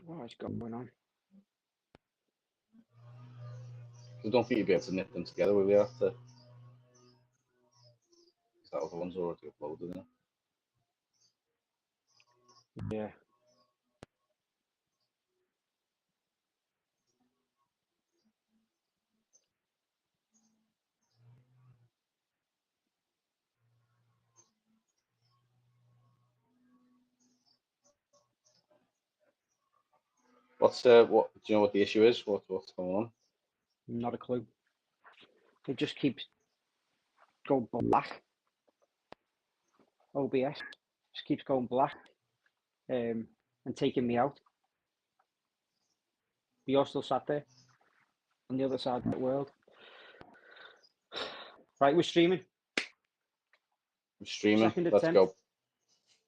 What is going on? I don't think you'd be able to knit them together, will you? Have to. That other one's already uploaded, isn't it? Yeah. What do you know what the issue is? What's going on? Not a clue. It just keeps going black. OBS just keeps going black, and taking me out. But you're still sat there on the other side of the world. Right, we're streaming. I'm streaming. 2nd Let's attempt. go.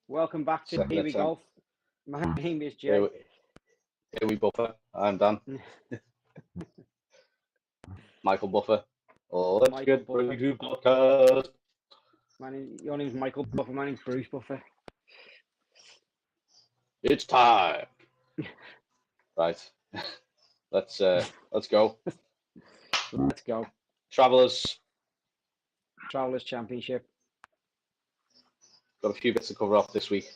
Welcome back to Here We Golf. My name is Jay. Here we Buffer. I'm Dan. Michael Buffer. Oh, let's Michael get Buffer. ready to podcast. Your name's Michael Buffer. My name's Bruce Buffer. It's time. Right. Let's go. Let's go. Travellers Championship. Got a few bits to cover off this week.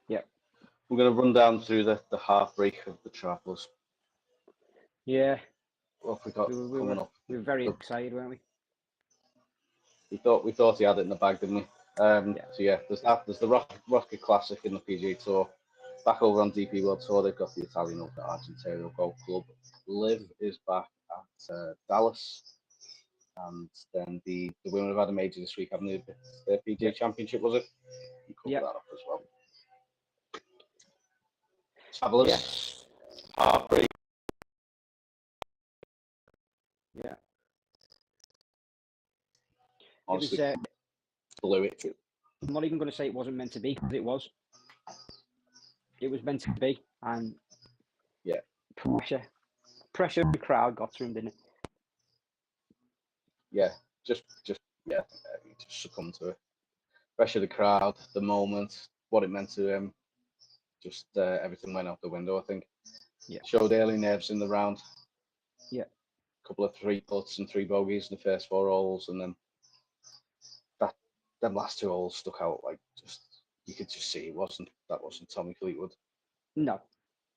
Yep. We're going to run down through the heartbreak of the Travellers. Yeah. What have we got coming up? We were very excited, weren't we? We thought he had it in the bag, didn't we? So yeah, there's that. There's the Rocket Classic in the PGA Tour. Back over on DP World Tour, they've got the Italian Open at Argentero Golf Club. LIV is back at Dallas, and then the women have had a major this week, haven't they? Their PGA Championship, was it? Yeah. That up as well. Travellers, heartbreak. Yeah. Honestly, it was, blew it. I'm not even going to say it wasn't meant to be, because it was. It was meant to be, and yeah, pressure of the crowd got to him, didn't it? Yeah, just succumb to it. Pressure of the crowd, the moment, what it meant to him. Just everything went out the window, I think. Yeah. Showed early nerves in the round. Yeah. A couple of 3 putts and 3 bogeys in the first 4 holes, and then them last 2 holes stuck out like just you could just see that wasn't Tommy Fleetwood. No,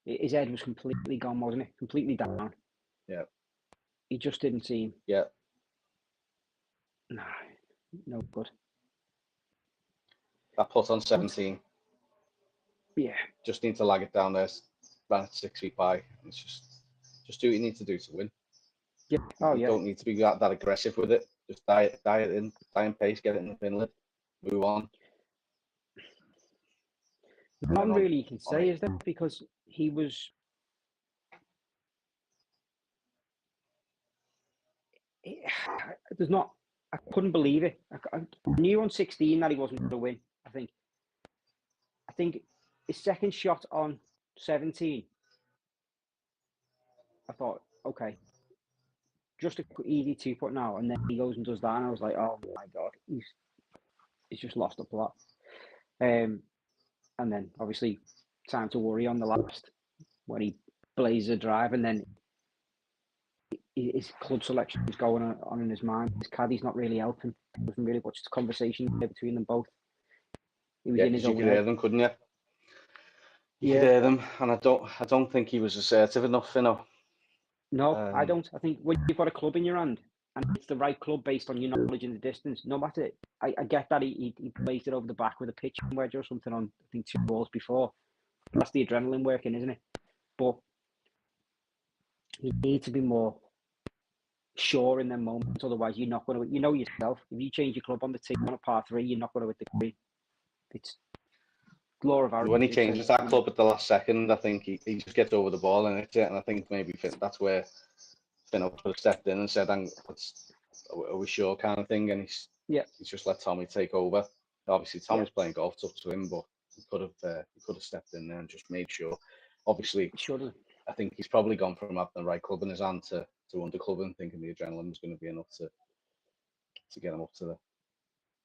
his head was completely gone, wasn't it? Completely down. Yeah. He just didn't seem. Yeah. No good. That putt on 17. Yeah. Just need to lag it down there, ran at 6 feet by. It's just do what you need to do to win. Yeah. Oh, you don't need to be that aggressive with it. Just diet in pace, get it in the pinlet, move on. Not really you can say, is there? Because he was. There's not. I couldn't believe it. I knew on 16 that he wasn't going to win. I think his second shot on 17. I thought, okay, just a easy 2-putt now, and then he goes and does that, and I was like, oh my god, he's just lost the plot. And then obviously time to worry on the last when he blazes a drive, and then his club selection is going on in his mind. His caddy's not really helping. There wasn't really much conversation between them both. He was in his own you could hear them, couldn't you? You could hear them, and I don't think he was assertive enough, you know. No, I don't. I think when you've got a club in your hand and it's the right club based on your knowledge in the distance, no matter. I get that he placed it over the back with a pitch wedge or something on, I think, 2 balls before. That's the adrenaline working, isn't it? But you need to be more sure in them moments, otherwise you're not going to. You know yourself. If you change your club on the tee on a par 3, you're not going to hit the green. It's law of averages. When he changes that club at the last second, I think he just gets over the ball and hits it. And I think maybe that's where Finn could have stepped in and said, "Are we sure?" kind of thing. And he's just let Tommy take over. Obviously, Tommy's playing golf, it's up to him, but he could have stepped in there and just made sure. Obviously, I think he's probably gone from having the right club in his hand to underclubbing, thinking the adrenaline was going to be enough to get him up to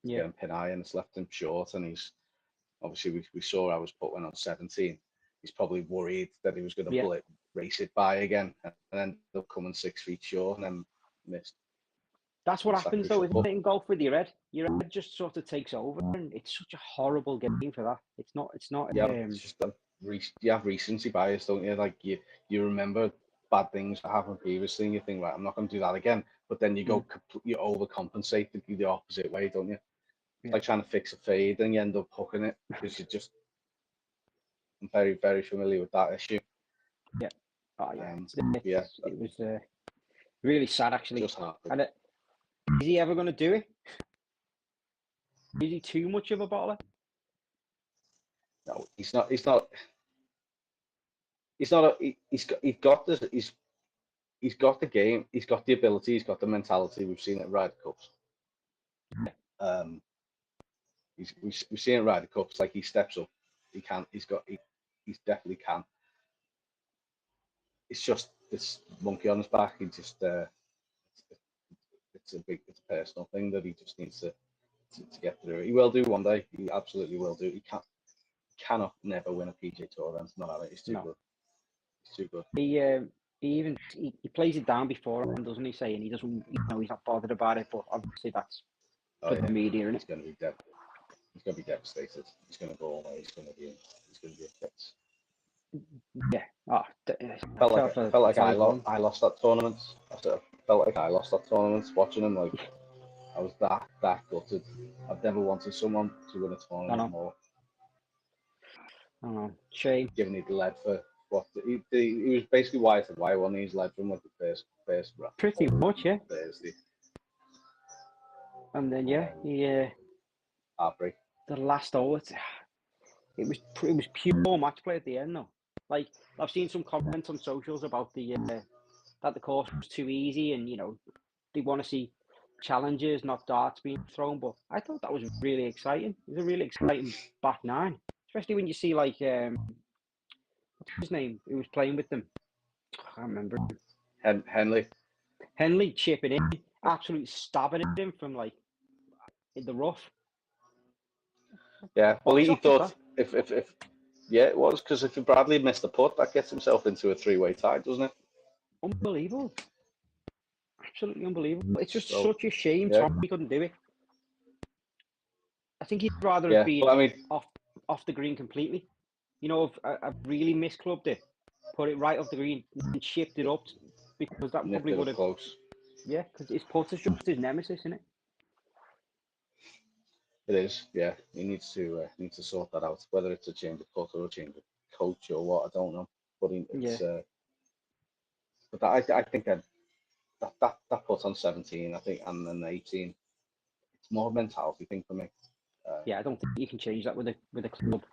get him pin high, and it's left him short. And he's obviously we saw how his putt went on 17. he's probably worried that he was going to race it by again, and ended up coming 6 feet short and then missed. That's what happens though, isn't it, in golf with your head? Your head just sort of takes over, and it's such a horrible game for that. It's not. Yeah, it's just you have recency bias, don't you? Like you remember bad things that happened previously, and you think, right, I'm not going to do that again. But then you go, you overcompensate the opposite way, don't you? It's like trying to fix a fade, and you end up hooking it because you just. I'm very, very familiar with that issue. Yeah. Oh yeah. It was really sad, actually. Just happened. And is he ever going to do it? Is he too much of a baller? No, he's not. He's not. He's not. He's got this. He's got the game. He's got the ability. He's got the mentality. We've seen it at Ryder Cups. We've seen it at Ryder Cups. Like he steps up. He can. He definitely can. It's just this monkey on his back. He just. It's a personal thing that he just needs to get through. He will do one day. He absolutely will do. He cannot never win a PGA Tour event. Not at it. He's too good. He's too good. He plays it down before, doesn't he? Saying he doesn't, he's not bothered about it. But obviously that's for the media, isn't it? He's going to be He's going to be devastated. He's going to go away. He's going to be a fix. Yeah. Felt like I lost that tournament. Felt like I lost that tournament watching him. Like I was that gutted. I've never wanted someone to win a tournament more. I know. Shame. Given he'd led for what he was basically wire to wire, wasn't he? He's led from like the first pretty much, yeah. Thursday. And then he Heartbreak. The last hole, it was pure match play at the end though. Like I've seen some comments on socials about that the course was too easy, and they want to see challenges, not darts being thrown. But I thought that was really exciting. It was a really exciting back nine, especially when you see like what's his name? Who was playing with them? I can't remember. Henley chipping in, absolutely stabbing at him from like in the rough. Yeah, well, he thought if it was because if Bradley missed the putt, that gets himself into a three-way tie, doesn't it? Unbelievable. Absolutely unbelievable. It's just such a shame Tommy couldn't do it. I think he'd rather have been off the green completely. I've really misclubbed it, put it right off the green and chipped it up because that probably would have close. Yeah, because his putt is just his nemesis, isn't it? It is, yeah. He needs to sort that out. Whether it's a change of putt or a change of coach or what, I don't know. But it's but I think that putt on 17, I think, and then 18, it's more mentality thing for me. I don't think you can change that with a club.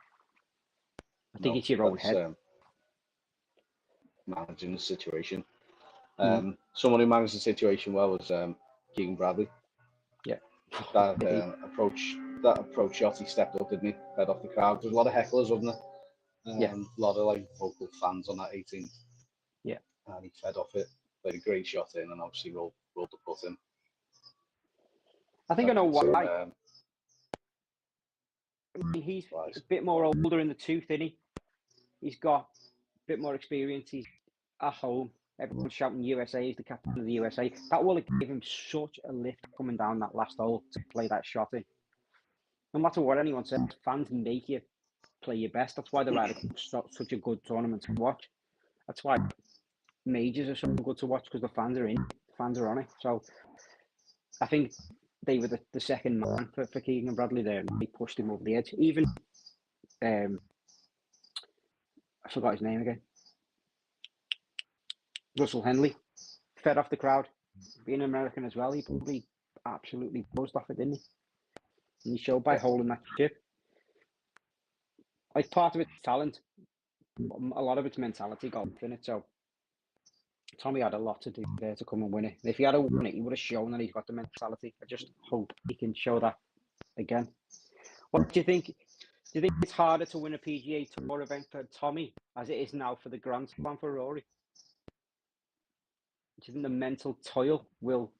I think it's your own head. Managing the situation. Someone who managed the situation well was Keegan Bradley. Yeah. That approach shot, he stepped up, didn't he? Fed off the crowd. There's a lot of hecklers, wasn't there? A lot of like vocal fans on that 18. Yeah. And he fed off it, played a great shot in, and obviously rolled the putt in. I think I know why. He's a bit more older in the tooth, isn't he? He's got a bit more experience. He's at home. Everyone's shouting USA, he's the captain of the USA. That will give him such a lift coming down that last hole to play that shot in. No matter what anyone says, fans make you play your best. That's why the Ryder Cup's such a good tournament to watch. That's why majors are so good to watch, because the fans are in, the fans are on it. So I think they were the second man for Keegan Bradley there, and they pushed him over the edge. Even I forgot his name again. Russell Henley fed off the crowd. Being American as well, he probably absolutely buzzed off it, didn't he? And he showed by holding that chip. Like, part of it's talent, a lot of it's mentality golf, in it. So Tommy had a lot to do there to come and win it. And if he had won it, he would have shown that he's got the mentality. I just hope he can show that again. What do you think? Do you think it's harder to win a PGA Tour event for Tommy as it is now for the Grand Slam for Rory? Do you think the mental toil will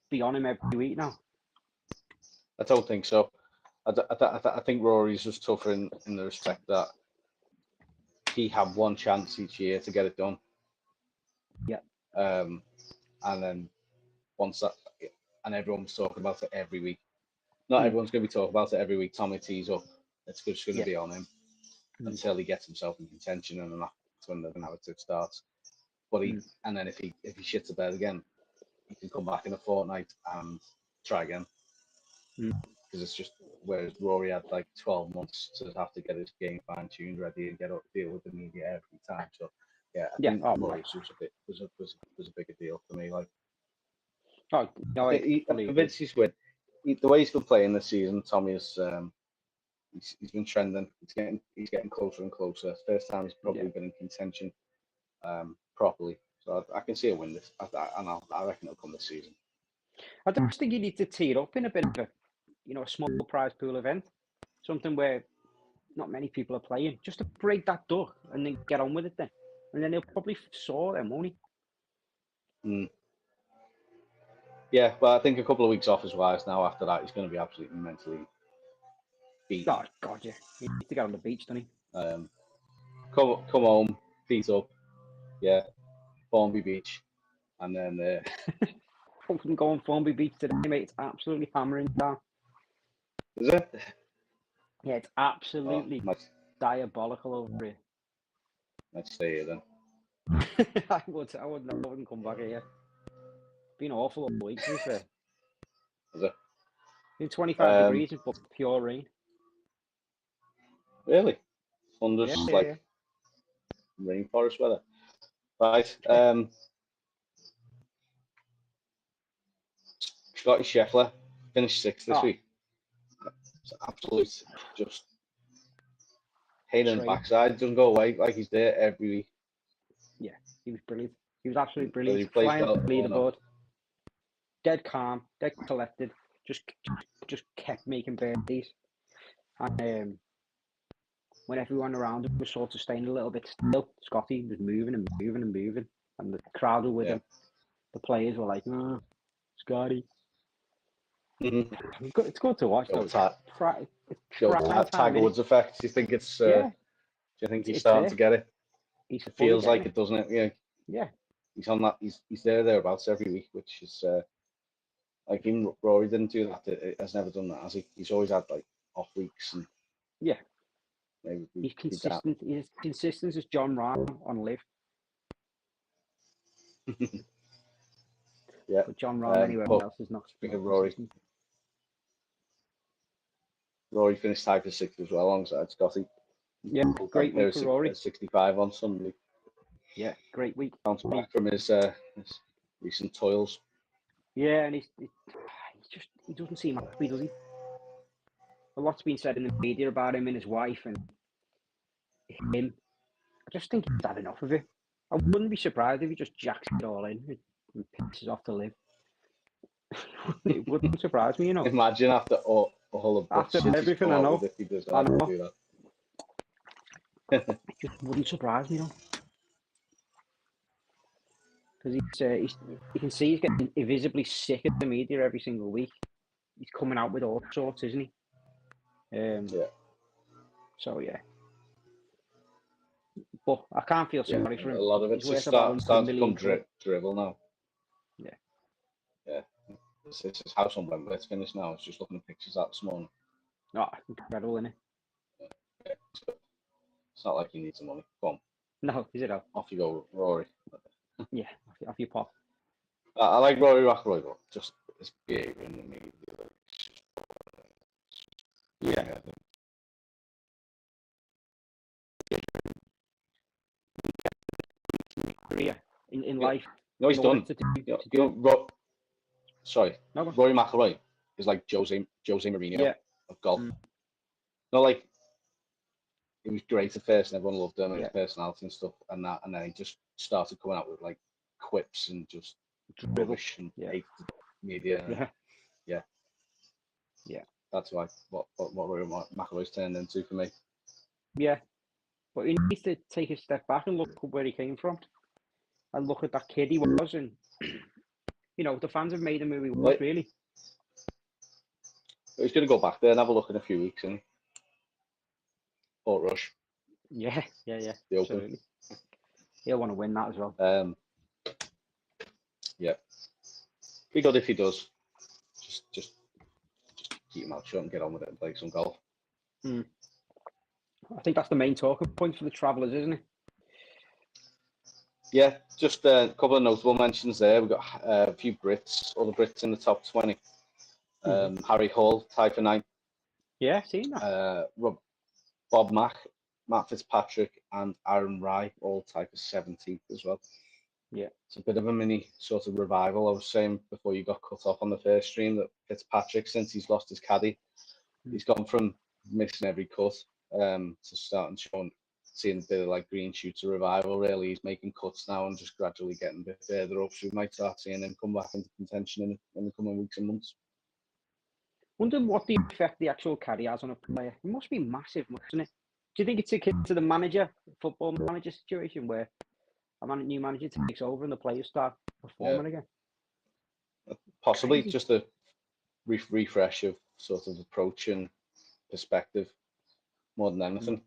be on him every week now? I don't think so. I think Rory's just tougher in the respect that he had one chance each year to get it done. Yeah. And then once that, and everyone was talking about it every week. Not everyone's going to be talking about it every week. Tommy tees up. It's just going to be on him until he gets himself in contention, and then that's when the narrative starts. But and then if he shits the bed again, he can come back in a fortnight and try again. Because it's just, whereas Rory had like 12 months to have to get his game fine tuned, ready, and deal with the media every time. So I think Rory was a bigger deal for me. Like, I'm convinced he's win. The way he's been playing this season, Tommy is he's been trending. He's getting closer and closer. First time he's probably been in contention properly. So I can see a win this, and I reckon it'll come this season. I just think you need to tee it up in a bit of a small prize pool event, something where not many people are playing, just to break that duck and then get on with it then. And then he'll probably soar then, won't he? Yeah, but I think a couple of weeks off is wise now. After that, he's going to be absolutely mentally beat. Oh, God, yeah. He needs to get on the beach, doesn't he? Come home, feet up, Formby Beach, and then... I can go on Formby Beach today, mate. It's absolutely hammering down. Is it? Yeah, it's absolutely diabolical over here. Let's stay here then. I wouldn't come back here. It's been awful all week, to be fair. Is it? It's been 25 degrees, but pure rain. Really? Thunder's rainforest weather. Right. Scotty Scheffler finished 6th this week. It's absolute just pain in the backside. Doesn't go away, like he's there every week. Yeah, he was brilliant. He was absolutely brilliant. Flying the leaderboard. Dead calm, dead collected. Just kept making birdies. And when everyone around him was sort of staying a little bit still, Scotty was moving and moving and moving, and the crowd were with him. The players were like, "No, Scotty." It's good to watch though. Tiger Woods effect. Do you think it's? Do you think he's starting to get it? It feels like it, doesn't it? Yeah. He's on that. He's thereabouts every week, which is like even Rory didn't do that. It has never done that, has he? He's always had like off weeks and maybe he's consistent. He's consistent as John Rahm on LIV. Yeah, but John Rahm anywhere else is not. Speaking of Rory finished tied for 6th as well alongside Scotty. Yeah, great week for Rory. 65 on Sunday. Yeah, great week. Bounced back from his recent toils. Yeah, and he doesn't seem happy, does he? A lot's been said in the media about him and his wife and him. I just think he's had enough of it. I wouldn't be surprised if he just jacks it all in and pisses off to LIV. It wouldn't surprise me, Imagine after all of everything I know. If he does that, do that. It just wouldn't surprise me, because you can see he's getting invisibly sick of the media every single week. He's coming out with all sorts, isn't he? So but I can't feel sorry for him. A lot of it's just starting to come dribble now. Yeah. This is house on Wembley. It's finished now. I was just looking at pictures that this morning. Oh, incredible, isn't it? Yeah, it's not like he needs the money. Come on. No, is it? Off you go, Rory. Yeah, off you pop. I like Rory McIlroy, but just his behaviour in the media. Career in life. No, he's done. Rory McIlroy is like Jose Mourinho of golf. No, like he was great at first, and everyone loved him and his personality and stuff, and then he just started coming out with like quips and just rubbish and hate the media. Yeah. That's like what Rory McIlroy's turned into for me. Yeah, but he needs to take a step back and look at where he came from, and look at that kid he was, and the fans have made him who he was, really. He's going to go back there and have a look in a few weeks, isn't he? Port Rush. Yeah. The Open. Absolutely. He'll want to win that as well. Yeah. Be good if he does. Just keep him out short and get on with it and play some golf. I think that's the main talking point for the travellers, isn't it? Yeah, just a couple of notable mentions there. We've got a few Brits, all the Brits in the top 20. Harry Hall, tied for 9th. Yeah, seen that. Bob Matt Fitzpatrick, and Aaron Rai, all tied for 17th as well. Yeah. It's a bit of a mini sort of revival. I was saying before you got cut off on the first stream that Fitzpatrick, since he's lost his caddy, he's gone from missing every cut to starting seeing a bit of like green shoots of revival. Really, he's making cuts now and just gradually getting a bit further up. So we might start seeing him come back into contention in the coming weeks and months. Wonder what the effect the actual caddy has on a player. It must be massive, mustn't it? Do you think it's akin to the manager, football manager situation where a new manager takes over and the players start performing again? Possibly. Crazy. Just a refresh of sort of approach and perspective more than anything.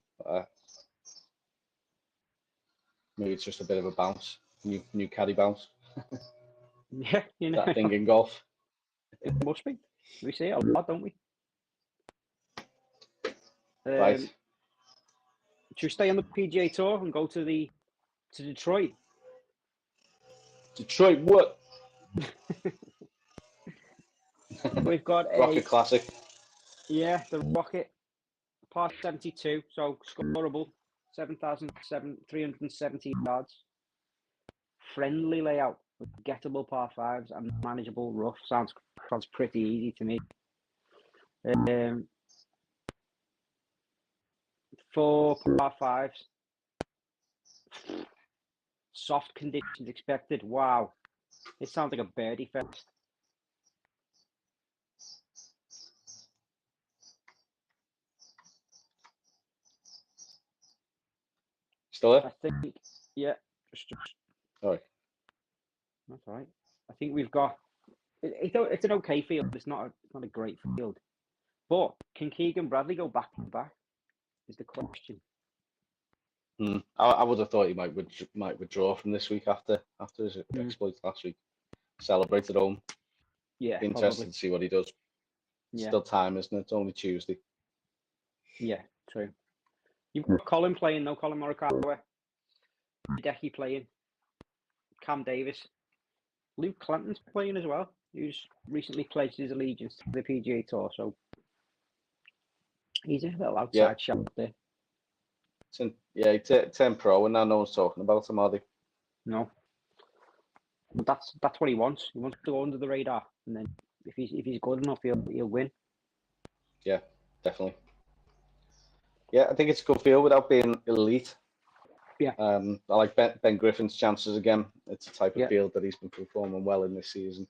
Maybe it's just a bit of a bounce, new caddy bounce. Yeah, that thing in golf. It must be. We see it a lot, don't we? Right. Should we stay on the PGA Tour and go to Detroit? Detroit, what? We've got Rocket Classic. Yeah, the Rocket, par 72, so scoreable, 7,370 yards. Friendly layout with gettable par 5s and manageable rough. Sounds pretty easy to me. 4 par 5s. Soft conditions expected. Wow. It sounds like a birdie fest. Still there? I think, yeah. Sorry. That's all right. I think we've got. It's an okay field. It's not a great field. But can Keegan Bradley go back to back? Is the question. I would have thought he might withdraw from this week after his exploits last week. Celebrate at home. Yeah, Be interested to see what he does. Yeah. Still time, isn't it? It's only Tuesday. Yeah, true. You've got Colin playing, no Colin Morikawa. Hideki playing. Cam Davis. Luke Clanton's playing as well, who's recently pledged his allegiance to the PGA Tour, so he's a little outside shot there. He turned pro, and now no one's talking about him, are they? No. But that's what he wants. He wants to go under the radar, and then if he's good enough, he'll win. Yeah, definitely. Yeah, I think it's a good field without being elite. Yeah. I like Ben Griffin's chances again. It's a type of field that he's been performing well in this season.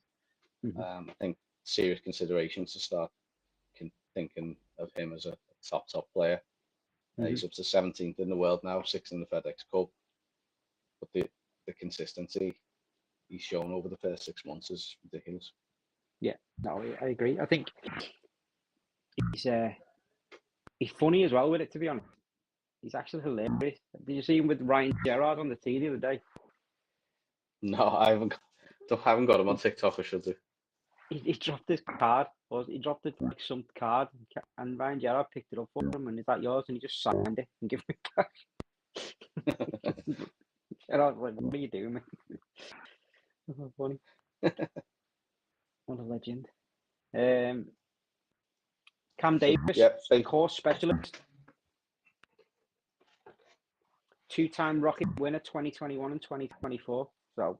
I think serious consideration to start thinking of him as a top player. He's up to 17th in the world now, 6th in the FedEx Cup. But the consistency he's shown over the first 6 months is ridiculous. Yeah, no, I agree. I think he's funny as well with it, to be honest. He's actually hilarious. Did you see him with Ryan Gerrard on the tee the other day? No, I haven't got him on TikTok, or should I? He dropped his card, or he dropped it like some card, and Ryan Gerrard picked it up for him, and is that yours? And he just signed it and gave it back. And I was like, what are you doing, man? So funny. What a legend. Cam Davis, course specialist. 2-time Rocket winner, 2021 and 2024. So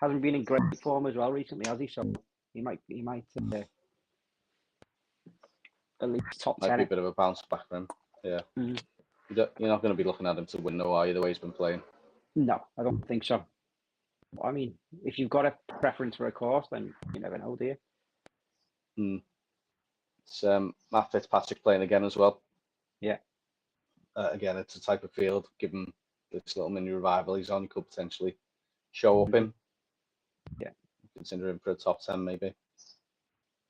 hasn't been in great form as well recently, has he? So he might at least top 10. Might be a bit of a bounce back for him. Yeah. You're not going to be looking at him to win, no, are you? The way he's been playing. No, I don't think so. I mean, if you've got a preference for a course, then you never know, do you? It's Matt Fitzpatrick playing again as well. Yeah. Again, it's a type of field. Given this little mini revival he's on, you could potentially show up him. Yeah. Consider him for a top 10, maybe.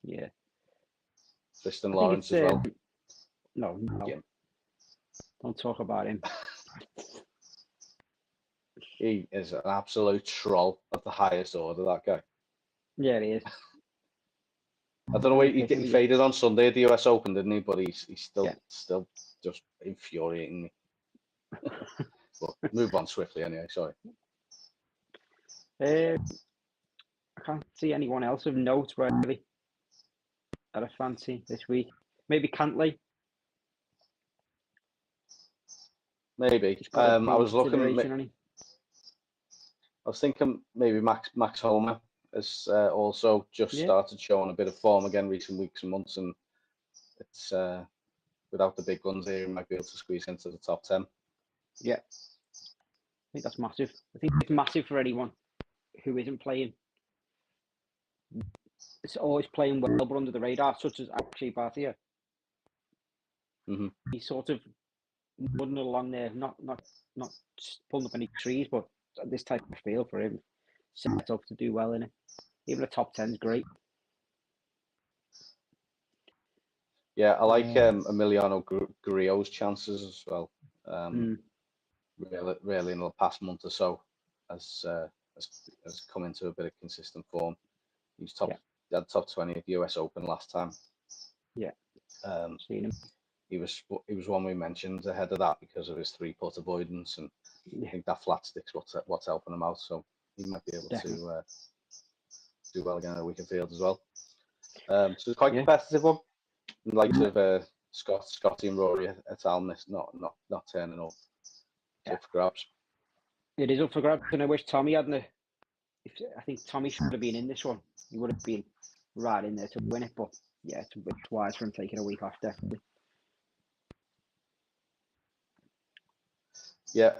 Yeah. Tristan Lawrence as well. No. Don't talk about him. He is an absolute troll of the highest order, that guy. Yeah, he is. I don't know, he faded on Sunday at the US Open, didn't he? But he's still just infuriating me. But move on swiftly anyway, sorry. I can't see anyone else of note, really, that I fancy this week. Maybe Cantley. Maybe. I was looking. I was thinking maybe Max Homer has also just started showing a bit of form again recent weeks and months, and it's without the big guns here, he might be able to squeeze into the top 10. Yeah, I think that's massive. I think it's massive for anyone who isn't playing. It's always playing well, but under the radar, such as actually Bhatia. Mm-hmm. He's sort of mudding along there, not pulling up any trees, but this type of feel for him, set up to do well in it. Even a top 10 is great. Yeah, I like Emiliano Grillo's chances as well. Really in the past month or so has come into a bit of consistent form. He's had top 20 at the US Open last time. Yeah. Seen him. He was one we mentioned ahead of that because of his 3-putt avoidance, and I think that flat stick's what's helping him out. So he might be able to do well again at the weekend field as well. So it's quite a competitive one. Likes of Scotty and Rory et al. Not turning up. It's up for grabs. It is up for grabs, and I wish Tommy hadn't. I think Tommy should have been in this one. He would have been right in there to win it, but yeah, it's a bit wise for him taking a week off, definitely. Yeah,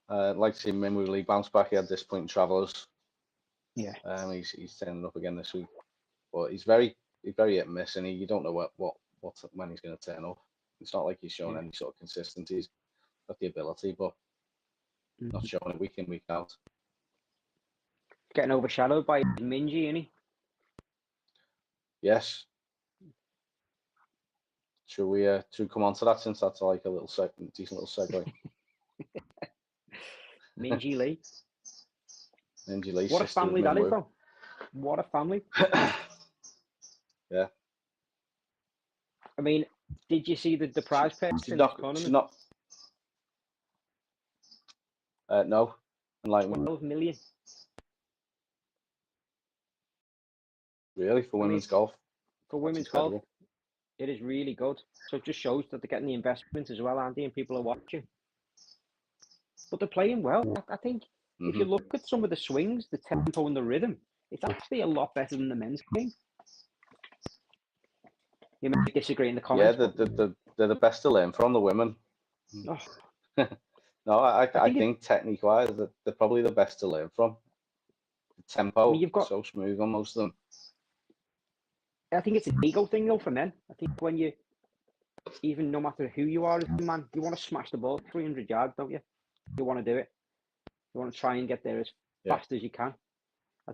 I'd like to see him really bounce back. He had this point in Travellers. Yeah. He's turning up again this week, but he's very hit and miss, and you don't know when he's going to turn up. It's not like he's showing any sort of consistency. He's got the ability, but not showing it week in, week out. Getting overshadowed by Minji, isn't he? Yes. Should we come on to that, since that's like a little decent little segue? Minji Lee. Minji Lee. What a family that is, though. What a family. Yeah. I mean, did you see the prize purse in this tournament? No. 12 million. Really? For women's golf? For women's golf, it is really good. So it just shows that they're getting the investment as well, Andy, and people are watching. But they're playing well. I think if you look at some of the swings, the tempo and the rhythm, it's actually a lot better than the men's game. You may disagree in the comments. Yeah, they're the best to learn from, the women. Oh. No, I think technique-wise, they're probably the best to learn from. The tempo is so smooth on most of them. I think it's an ego thing, though, for men. I think when you, even no matter who you are as a man, you want to smash the ball 300 yards, don't you? You want to do it. You want to try and get there as fast as you can. I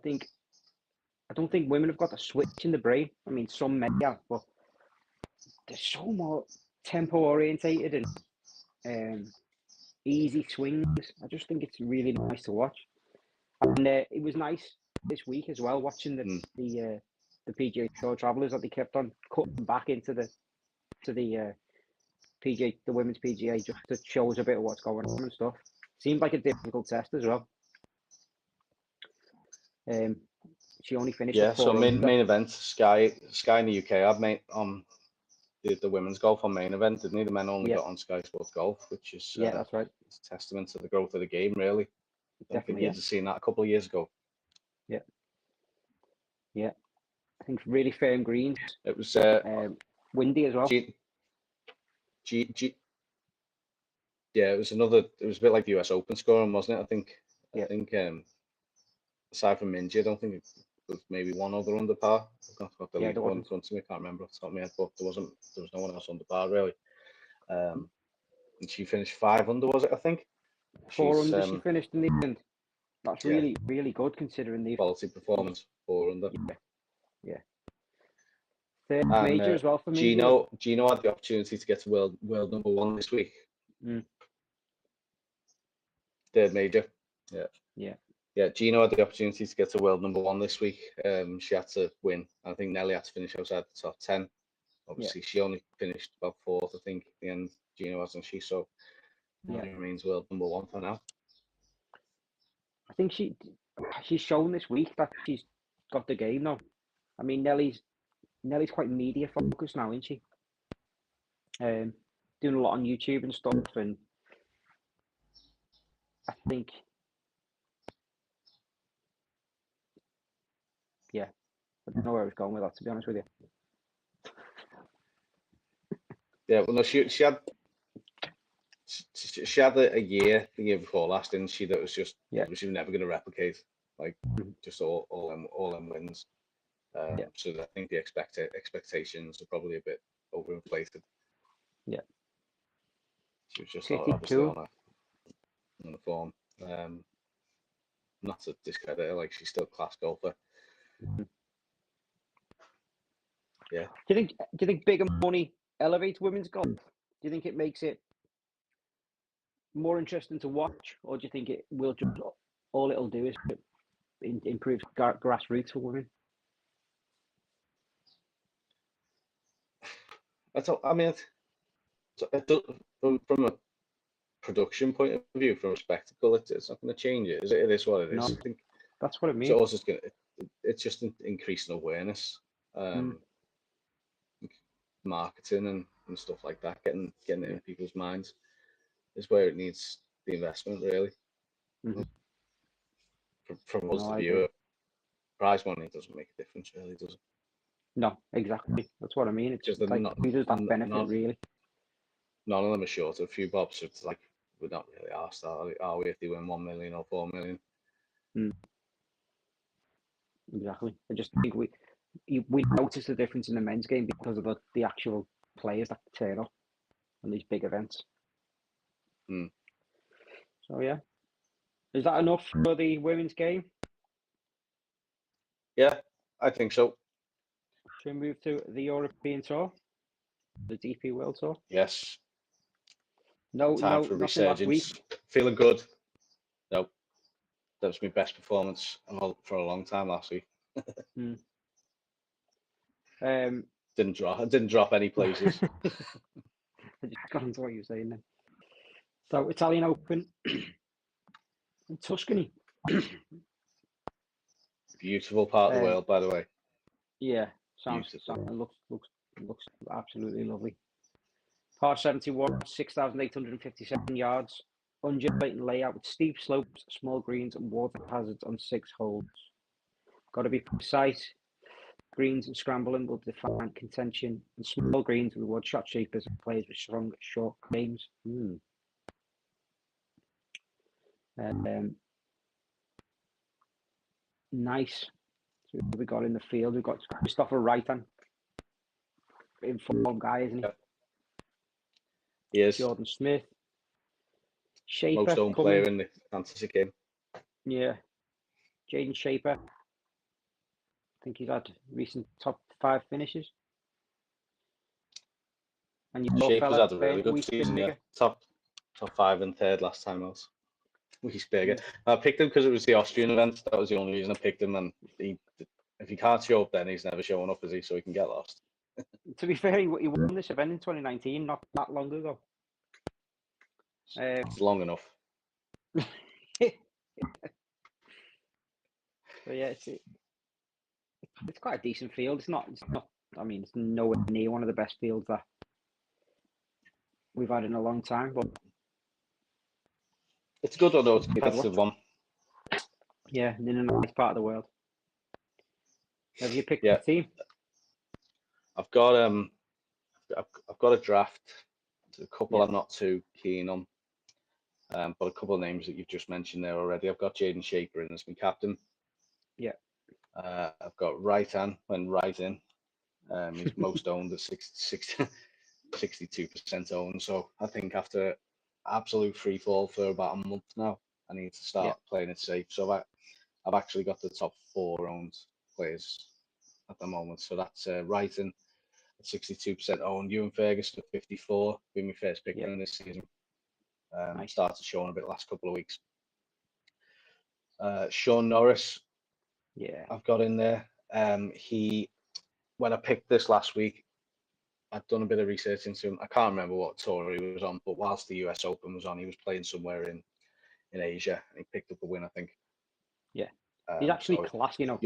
don't think women have got the switch in the brain. I mean, some men have, but they're so more tempo orientated and easy swings. I just think it's really nice to watch. And it was nice this week as well, watching the PGA Tour Travellers that they kept on cutting back into the PGA, the women's PGA, just to show us a bit of what's going on and stuff. Seemed like a difficult test as well. She only finished. Yeah, so main event, Sky in the UK had the women's golf on main event, didn't he? The men only got on Sky Sports Golf, which is that's right. It's a testament to the growth of the game, really. I don't think you'd have seen that a couple of years ago. Yeah. I think really firm greens. It was windy as well. Yeah, it was a bit like the US Open scoring, wasn't it? I think aside from Minji, I don't think it was maybe one other under par. I've got the league one in front of me, I can't remember off the top of my head, but there was no one else under par really. And she finished 5 under, was it? I think 4 under. She finished in the end. That's really, really good considering the quality performance. 4 under. Yeah. Third major as well for me. Gino had the opportunity to get to world number 1 this week. Third major. Yeah. Gino had the opportunity to get to world #1 this week. She had to win. I think Nelly had to finish outside the top 10. Obviously, she only finished about 4th, I think, at the end. Gino hasn't she? So Nelly remains world #1 for now. I think she's shown this week that she's got the game now. I mean, Nelly's quite media focused now, isn't she? Doing a lot on YouTube and stuff, and I think, I don't know where I was going with that, to be honest with you. Yeah, well, no, she had a year, the year before last, didn't she? That was just she was never going to replicate, like just all them wins. So I think the expectations are probably a bit overinflated. Yeah, she was just obviously on the form. Not to discredit her, like she's still a class golfer. Yeah. Do you think bigger money elevates women's golf? Do you think it makes it more interesting to watch, or do you think it will just all it'll do is improve grassroots for women? I mean, from a production point of view, from a spectacle, it's not going to change it. It is what it is. No, I think that's what I mean. So also it's just increasing awareness, marketing and stuff like that, getting it in people's minds is where it needs the investment, really. From us to view it, prize money doesn't make a difference, really, does it? No, exactly. That's what I mean. It's just like, who does that benefit, really? None of them are short of a few bobs. So it's like, we're not really asked, are we, if they win 1 million or 4 million? Exactly. I just think we notice the difference in the men's game because of the actual players that turn up on these big events. So yeah, is that enough for the women's game? Yeah, I think so. Should we move to the European Tour, the DP World Tour? Yes. No, time for nothing last week. Feeling good. No, that was my best performance for a long time last week. Didn't drop any places. I just got into what you were saying then. So Italian Open in Tuscany. Beautiful part of the world, by the way. Yeah, looks absolutely lovely. Par 71, 6,857 yards, undulating layout with steep slopes, small greens, and water hazards on 6 holes. Got to be precise. Greens and scrambling will define contention, and small greens will reward shot shapers and players with strong short games. Nice. So we got in the field. We've got Christopher Wrighton, informed guy, isn't he? Yep. He is. Jordan Smith, Shaper, most owned player in the fantasy game. Yeah, Jaden Shaper. I think he's had recent top 5 finishes. And Shaper's had a really good season. Yeah, top 5 and 3rd last time else. He's bigger. I picked him because it was the Austrian event. That was the only reason I picked him. And if he can't show up, then he's never showing up, is he? So he can get lost. To be fair, he won this event in 2019, not that long ago. It's long enough. So yeah, it's quite a decent field. It's not. I mean, it's nowhere near one of the best fields that we've had in a long time, but it's a good one, though. It's a competitive one. Yeah, in a nice part of the world. Have you picked the team? I've got a draft. There's a couple I'm not too keen on, but a couple of names that you've just mentioned there already. I've got Jaden Shaper in as my captain. Yeah. I've got Wrighton when right in. He's most owned at 62% owned. So I think after absolute free fall for about a month now, I need to start playing it safe. So I've actually got the top 4 owned players at the moment. So that's Wrighton at 62% owned. Ewan Ferguson at 54, being my first pick in this season. Nice. Started showing a bit last couple of weeks. Sean Norris, I've got in there. When I picked this last week, I'd done a bit of research into him. I can't remember what tour he was on, but whilst the US Open was on, he was playing somewhere in Asia, and he picked up a win, I think. Yeah, he's actually class, you know.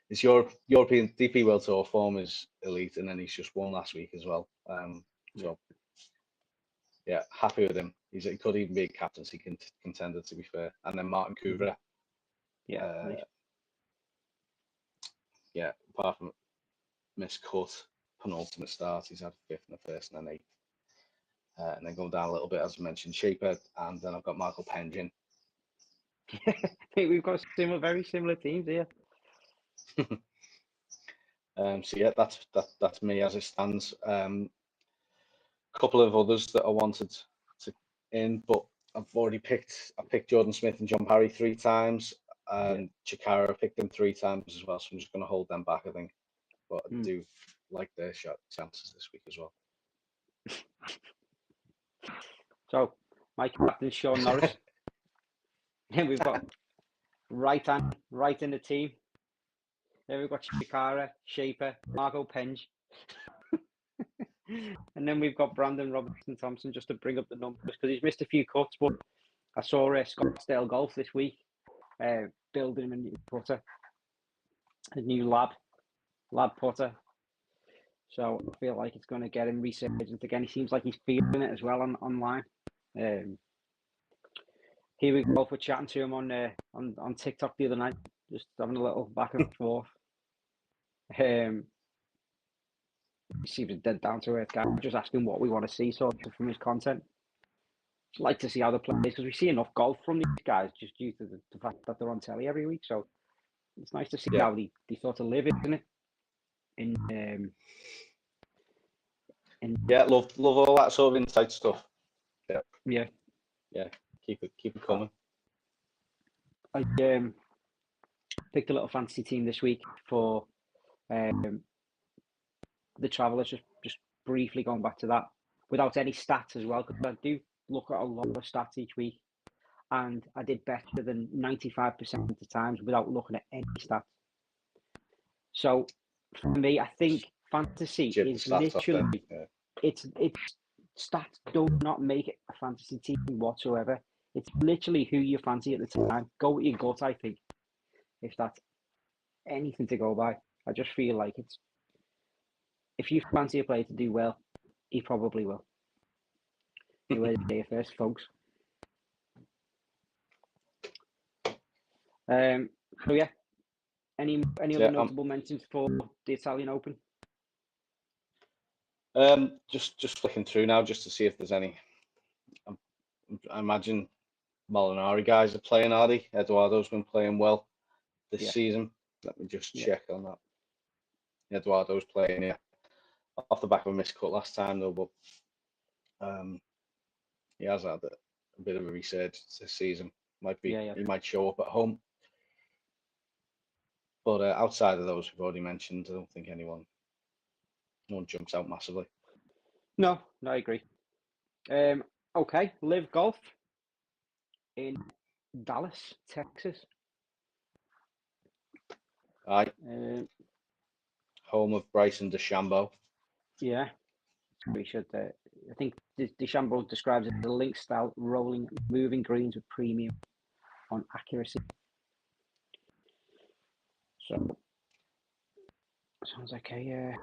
His European DP World Tour form is elite, and then he's just won last week as well. So yeah, happy with him. He could even be a captaincy contender, to be fair. And then Martin Kuvra. Nice. Yeah, apart from miscut penultimate start, he's had 5th in the first and then 8th. And then going down a little bit, as I mentioned, Shaper, and then I've got Michael Pengen. I think we've got very similar teams here. So yeah, that's me as it stands. Couple of others that I wanted to in, but I've already picked. I picked Jordan Smith and John Parry 3 times, and Chikara, I picked them 3 times as well. So I'm just going to hold them back, I think. But I do like their chances this week as well. So my captain Sean Norris. Then we've got right in the team. Then we've got Chikara, Shaper, Marco Penge. And then we've got Brandon Robertson Thompson, just to bring up the numbers, because he's missed a few cuts, but I saw Scottsdale Golf this week building him a new putter, a new lab putter. So I feel like it's going to get him resurgent again. He seems like he's feeling it as well online. Here we go for chatting to him on TikTok the other night, just having a little back and forth. He seems dead down to earth guy, just asking what we want to see sort of from his content. I'd like to see how they play, because we see enough golf from these guys just due to the fact that they're on telly every week. So it's nice to see how they sort of live, isn't it? Love all that sort of inside stuff. Yeah. Keep it coming. I picked a little fantasy team this week for the Travellers. Just briefly going back to that, without any stats as well, because I do look at a lot of stats each week, and I did better than 95% of the times without looking at any stats. So for me, I think fantasy is literally it's stats do not make it a fantasy team whatsoever. It's literally who you fancy at the time. Go with your gut, I think, if that's anything to go by. I just feel like if you fancy a player to do well, he probably will. You heard it here first, folks. So yeah, any other notable mentions for the Italian Open? Just flicking through now just to see if there's any. I imagine Molinari guys are playing, are they? Eduardo's been playing well this season. Let me just check on that. Eduardo's playing, off the back of a miscut last time though, but he has had a bit of a resurgence this season. He might show up at home. But outside of those we've already mentioned, I don't think no one jumps out massively. No, I agree. Okay, LIV Golf in Dallas, Texas. Aye. Home of Bryson DeChambeau. Yeah, we should. I think DeChambeau describes it as a link style rolling, moving greens with premium on accuracy. So sounds like a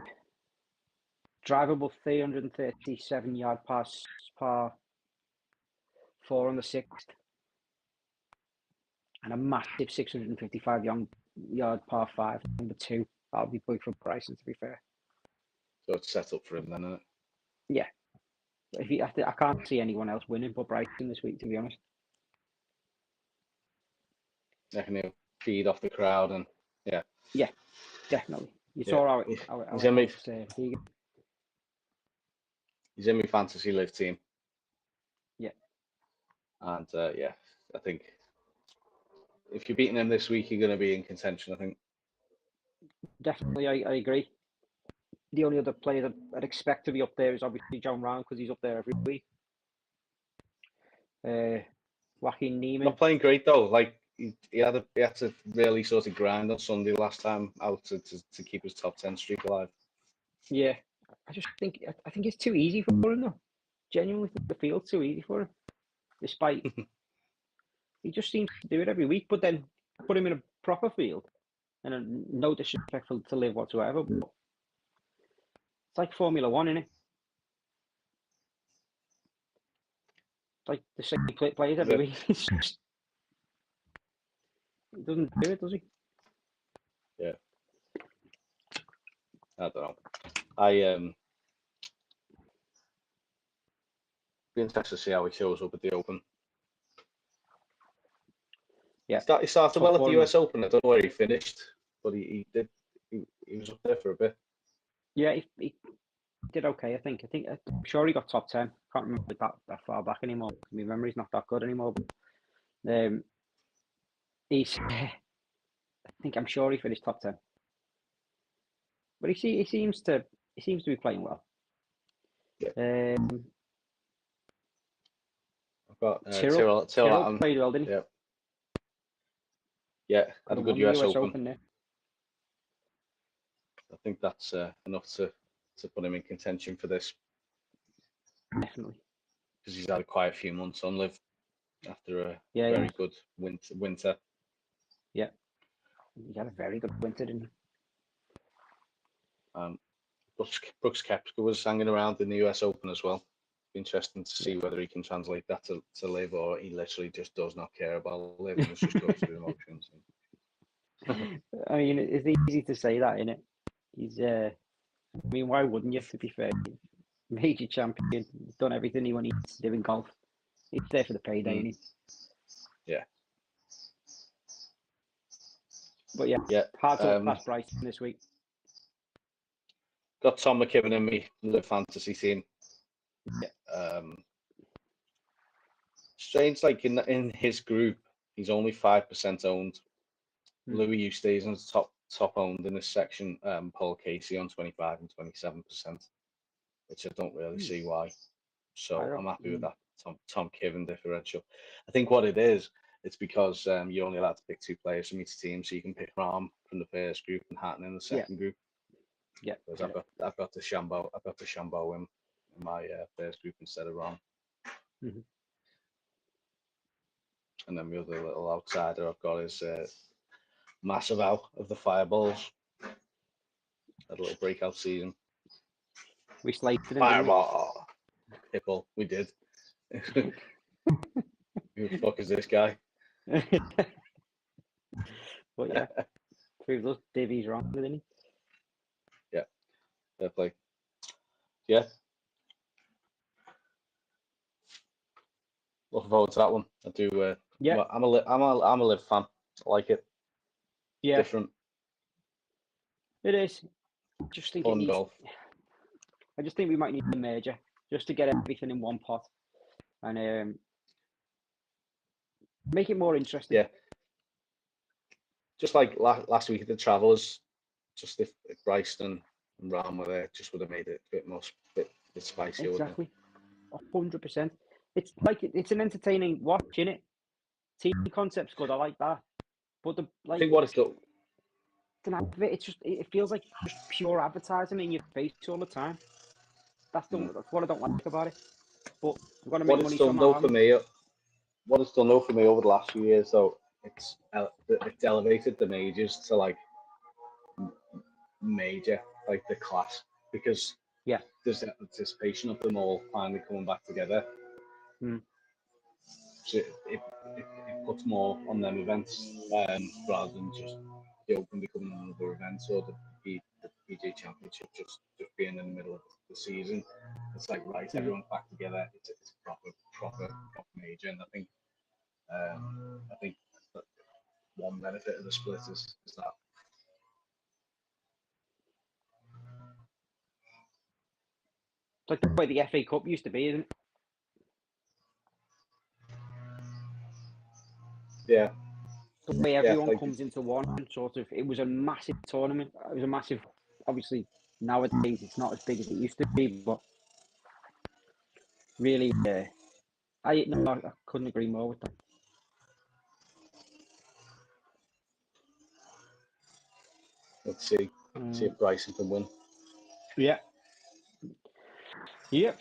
drivable 337-yard par 4 on the 6th, and a massive 655-yard par 5 number 2. That'll be big for Bryson, to be fair. So it's set up for him then, isn't it? Yeah. I can't see anyone else winning but Bryson this week, to be honest. They can feed off the crowd and yeah, definitely. You saw how he's in my fantasy LIV team. Yeah. And I think if you're beating him this week, you're going to be in contention, I think. Definitely, I agree. The only other player that I'd expect to be up there is obviously John Rahm, because he's up there every week. Joaquin Niemann. Not playing great though. Like he had to really sort of grind on Sunday last time out to keep his top 10 streak alive. Yeah, I think it's too easy for him though. Genuinely think the field's too easy for him. Despite he just seems to do it every week, but then put him in a proper field, and no disrespectful to LIV whatsoever, but it's like Formula One, isn't it? It's like the same players every week. He doesn't do it, does he? Yeah. I don't know. I be interested to see how he shows up at the Open. Yeah. He started well at the US Open. I don't know where he finished, but he did. He was up there for a bit. Yeah, he did okay. I think. I'm sure he got top 10. Can't remember that far back anymore. My memory's not that good anymore. But I'm sure he finished top 10. But he seems to be playing well. Yeah. I've got Tyrrell played well, didn't he? Yeah. Yeah, had a good US Open there. I think that's enough to put him in contention for this. Definitely. Because he's had a quiet few months on LIV after a very good winter. Yeah, he had a very good winter, didn't he? Brooks Koepka was hanging around in the US Open as well. Interesting to see whether he can translate that to LIV, or he literally just does not care about LIV and just goes through emotions. I mean, it's easy to say that, isn't it? He's I mean, why wouldn't you, to be fair? Major champion, he's done everything he needs to do in golf. He's there for the payday, isn't he? Yeah. But yeah, hard to pass Bryson this week. Got Tom McKibben in me LIV fantasy team. Yeah. Strange, like in his group, he's only 5% owned. Louis Oosthuizen's top owned in this section. Paul Casey on 25 and 27%, which I don't really see why. So I'm happy with that Tom Kiven differential. I think what it is, it's because you're only allowed to pick 2 players from each team, so you can pick Rahm from the first group and Hatton in the second group. Yeah. Because I've got the Shambo in my first group instead of Rahm. And then the other little outsider I've got is Massive out of the Fireballs. Had a little breakout season. We slated him. Fireball. Pickle. We did. Who the fuck is this guy? But yeah, proved those divvies wrong, didn't he? Yeah. Fair play. Yeah. Looking forward to that one. I do. Yeah. I'm a LIV fan. I like it. Yeah. Different. It is. Just think fun golf. I just think we might need a major just to get everything in one pot and make it more interesting. Yeah. Just like last week at the Travellers, just if Bryson and Rahm were there, just would have made it a bit spicier. Exactly. 100%. It's like it's an entertaining watch, isn't it? Team concept's good. I like that. But I think what it's done. It feels like just pure advertising in your face all the time. That's what I don't like about it. But we've got to make money somehow. What it's done though for me over the last few years, though, it's elevated the majors to like major, like the class, because there's anticipation of them all finally coming back together. So it puts more on them events rather than just the Open becoming another event or the PGA Championship just being in the middle of the season. It's like everyone's back together. It's a proper major, and I think that one benefit of the split is that. It's like the way the FA Cup used to be, isn't it? Yeah. The way everyone comes into one sort of. It was a massive tournament. It was a massive. Obviously, nowadays it's not as big as it used to be, but really, I couldn't agree more with that. Let's see if Bryson can win. Yeah. Yep.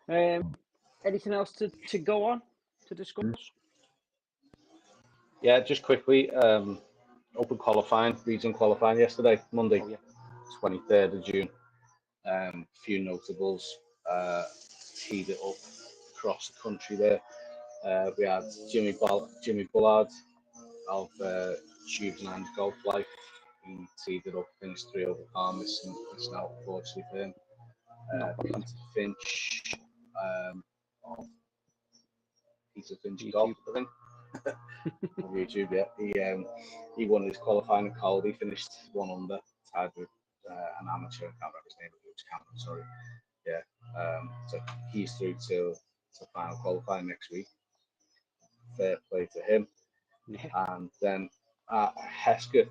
Anything else to go on to discuss? Yeah, just quickly. Open qualifying, region qualifying yesterday, Monday, 23rd of June. Few notables teed it up across the country there. We had Jimmy Bullard of Juvenile Golf Life. He teed it up, finished 3 over par, missing out unfortunately for him. Peter Finch of Peter Finch Golf, I think. On YouTube, yeah. He won his qualifying at Cole. He finished 1 under, tied with an amateur. I can't remember his name, but it was Cameron, sorry. Yeah. So he's through to final qualifying next week. Fair play to him. Yeah. And then at Hesketh,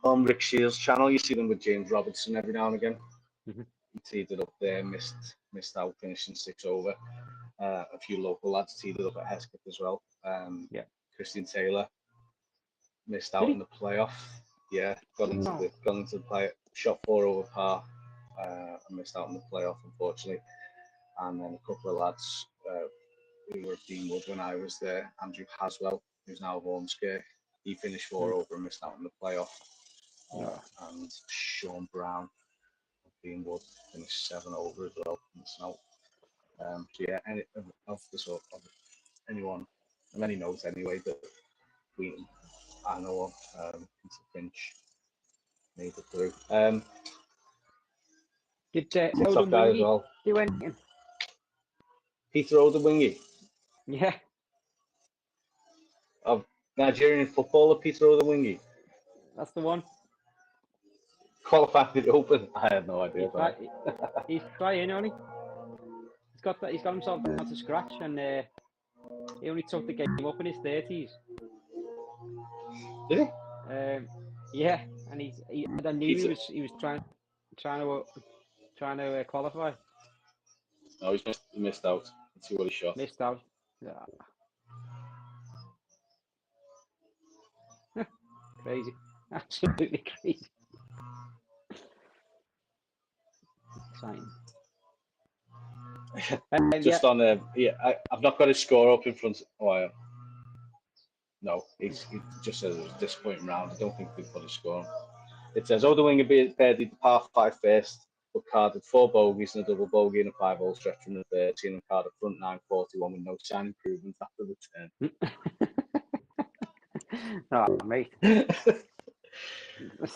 on Rick Shields' channel, you see them with James Robertson every now and again. Mm-hmm. He teed it up there, missed out, finishing 6 over. A few local lads teed it up at Hesketh as well. Christian Taylor missed out in the playoff. Yeah, got into the play, shot 4 over par, and missed out in the playoff, unfortunately. And then a couple of lads who were at Deanwood when I was there. Andrew Haswell, who's now at Ormskirk, he finished 4 over and missed out in the playoff. And Sean Brown of Deanwood finished 7 over as well, missing out. So yeah, anyone of any note anyway that I know of, Peter Finch made it through. Did Odin Wingy well do anything? Peter Odewingie? Yeah. Of Nigerian footballer Peter Odewingie? That's the one. Qualified at the Open? I have no idea. He's trying, only. He's got himself down to scratch, and he only took the game up in his 30s. Did he? Yeah, and I knew he was trying to qualify. No, he missed out. Let's see what he shot. Missed out. Yeah. Crazy, absolutely crazy. Exciting. Just on I've not got his score up in front. No, he just says it was a disappointing round. I don't think they put his score on. It says Odewingie birdied the par 5 first, but carded 4 bogeys and a double bogey in a 5-hole stretch from the 13 and carded front 941 with no sign improvement after the turn. Oh, mate.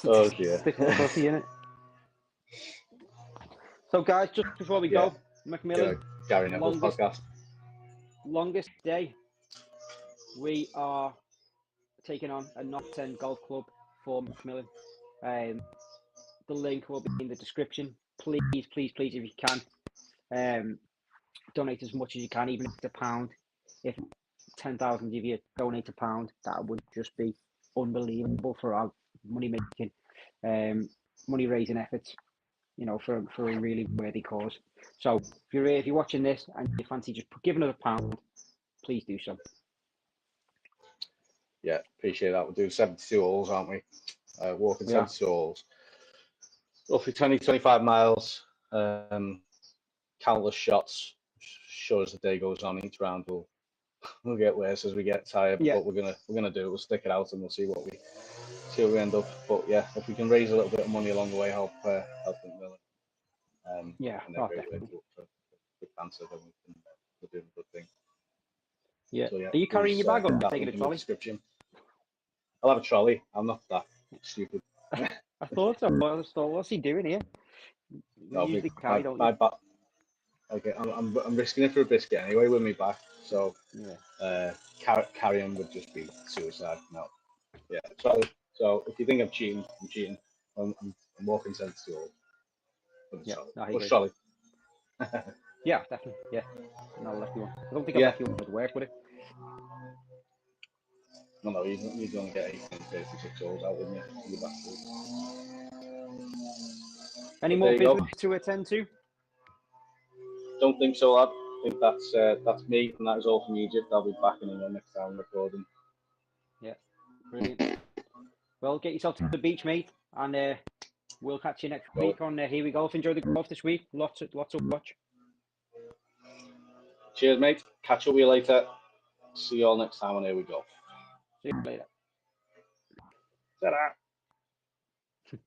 Oh dear. Difficulty, innit? So, guys, just before we go, Macmillan, Gary Neville's podcast. Longest day. We are taking on a Knot 10 golf club for Macmillan. The link will be in the description. Please, if you can, donate as much as you can, even if it's £1. If 10,000 of you donate £1, that would just be unbelievable for our money making, money raising efforts. You know, for a really worthy cause. So if you're watching this and you fancy just giving us £1, please do so. Yeah, appreciate that. We'll do 72 holes, aren't we? Walking 72 holes. Roughly 20-25 miles. Countless shots. Sure as the day goes on, each round we'll get worse as we get tired. But we're gonna do it. We'll stick it out and we'll see what we end up. But yeah, if we can raise a little bit of money along the way, help them Macmillan. Definitely. Good answer, then we're doing a good thing. Yeah. So, Are you carrying your bag or taking a trolley? Description. I'll have a trolley. I'm not that stupid. I thought so. What's he doing here? Okay, I'm risking it for a biscuit anyway with me back. So carrying would just be suicide. No. Yeah. So if you think I'm cheating, I'm cheating. I'm walking sensible. Trolley. Yeah, definitely. Yeah. And I'll let you on. I don't think I'll let you on with work with it. No, you're going to get 36 holes out, wouldn't you? Any more business to attend to? Don't think so, lad. I think that's me, and that is all from Egypt. I'll be back in England next time recording. Yeah, brilliant. Well, get yourself to the beach, mate, and we'll catch you next week on Here We Golf. Enjoy the golf this week. Lots of watch. Cheers, mate. Catch up with you later. See you all next time on Here We Golf. See you later. Ta-da.